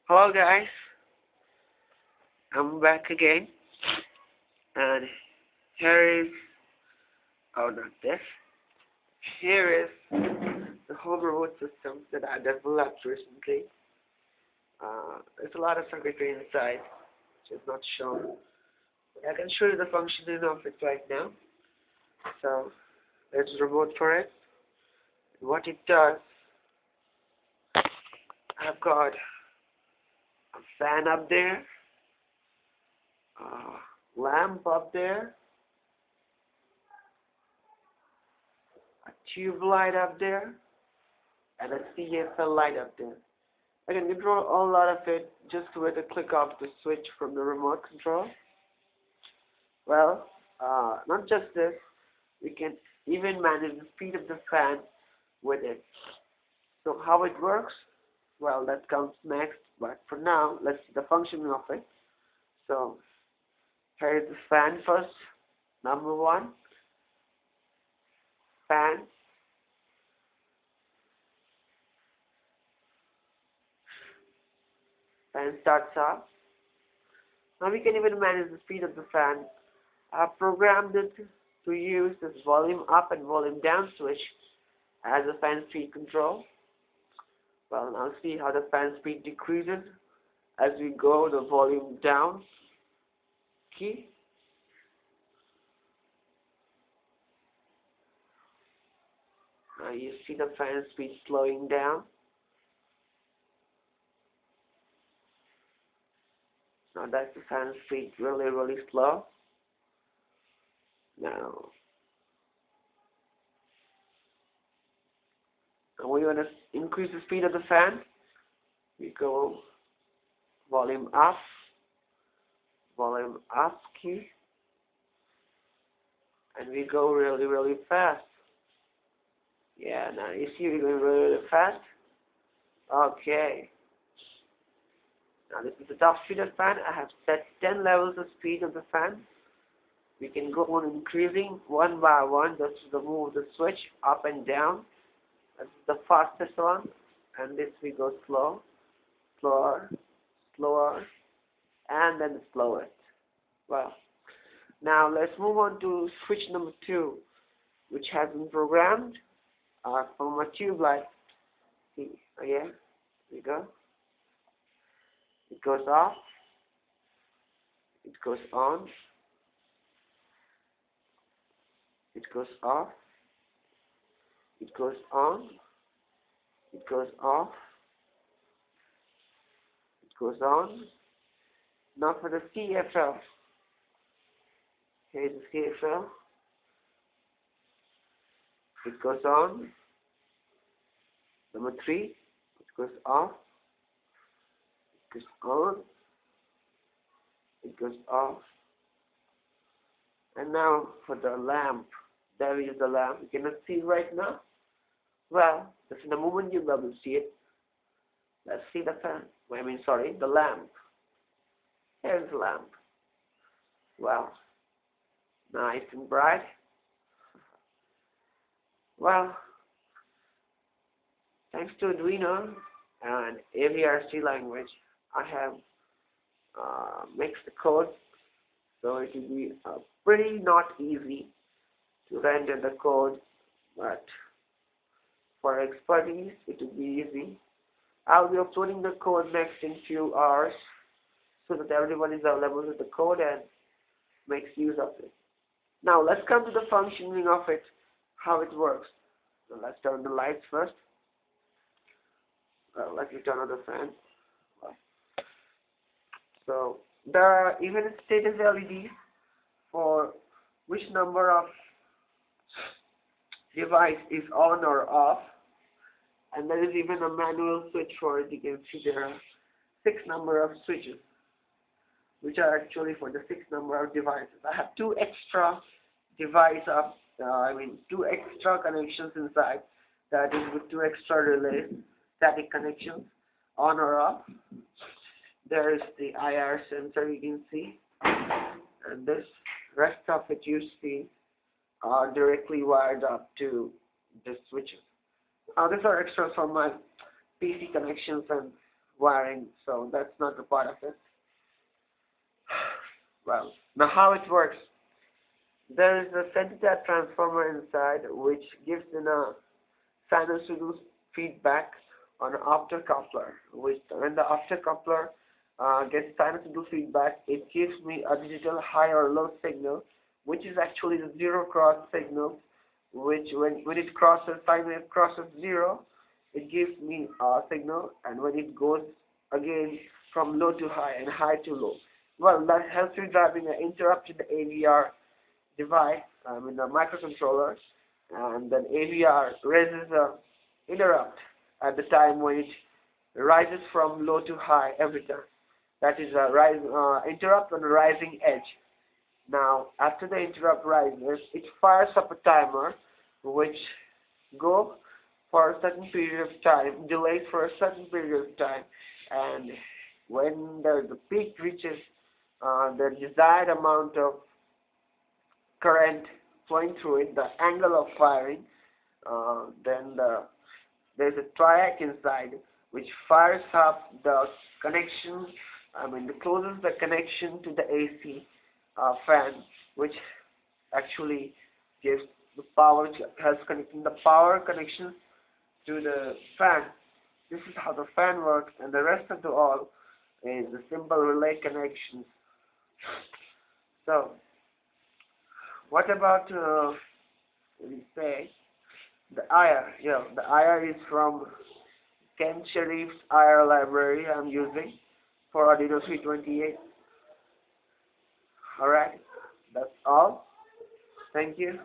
Hello guys, I'm back again, and here is, oh not this, here is the home remote system that I developed recently. There's a lot of circuitry inside, which is not shown. I can show you the functioning of it right now. So, there's a remote for it. What it does, I've got a fan up there, a lamp up there, a tube light up there, and a CFL light up there. I can control a lot of it just with a click of the switch from the remote control. Well, not just this, we can even manage the speed of the fan with it. So how it works? Well, that comes next, but for now, let's see the functioning of it. So here is the fan first. Number one, fan. Fan starts up. Now we can even manage the speed of the fan. I've programmed it to use this volume up and volume down switch as a fan speed control. Well, now see how the fan speed decreases as we go the volume down key. Now you see the fan speed slowing down. Now that's the fan speed really slow. Now we want to increase the speed of the fan. We go volume up key, and we go really fast. Yeah, now you see we're going really fast. Okay. Now this is the top speed of the fan. I have set 10 levels of speed of the fan. We can go on increasing one by one just to move the switch up and down. That's the fastest one. And this we go slower, and then slowest. Well, now let's move on to switch number 2, which has been programmed from a tube light. See, here we go. It goes off, it goes on, it goes off, it goes on, it goes off, it goes on. Now for the CFL. Here's the CFL. It goes on. Number 3, it goes off. It goes on. It goes off. And now for the lamp. There is the lamp. You cannot see it right now. Well, just in a moment you'll be able to see it. Let's see the fan. The lamp. Here's the lamp. Well, nice and bright. Well, thanks to Arduino and AVRC language, I have mixed the code, so it will be pretty not easy to render the code, but for expertise it will be easy. I'll be uploading the code next in few hours so that everyone is available with the code and makes use of it. Now let's come to the functioning of it, how it works. So let's turn the lights first. Let me turn on the fan. So there are even status LEDs for which number of device is on or off, and there is even a manual switch for it. You can see there are 6 number of switches, which are actually for the 6 number of devices. I have 2 extra two extra connections inside. That is with 2 extra relays, static connections, on or off. There is the IR sensor you can see, and this rest of it you see are directly wired up to the switches. These are extras from my PC connections and wiring, so that's not a part of it. Well, now how it works. There is a sensor transformer inside which gives in a sinusoidal feedback on an optocoupler. Which when the optocoupler gets sinusoidal feedback, it gives me a digital high or low signal, which is actually the zero cross signal. Which when it crosses sine wave crosses zero, it gives me a signal, and when it goes again from low to high and high to low, well, that helps you driving an interrupt in the AVR device, in the microcontroller, and then AVR raises a interrupt at the time when it rises from low to high every time. That is a interrupt on a rising edge. Now, after the interrupt rises, it fires up a timer which go for a certain period of time, delays for a certain period of time, and when the peak reaches the desired amount of current flowing through it, the angle of firing, then there's a triac inside which fires up the connection, closes the connection to the AC fan, which actually gives the power, helps connecting the power connection to the fan. This is how the fan works, and the rest of the all is a simple relay connection. So, what about we say the IR? Yeah, the IR is from Ken Sharif's IR library I'm using for Arduino 328. Alright, that's all. Thank you.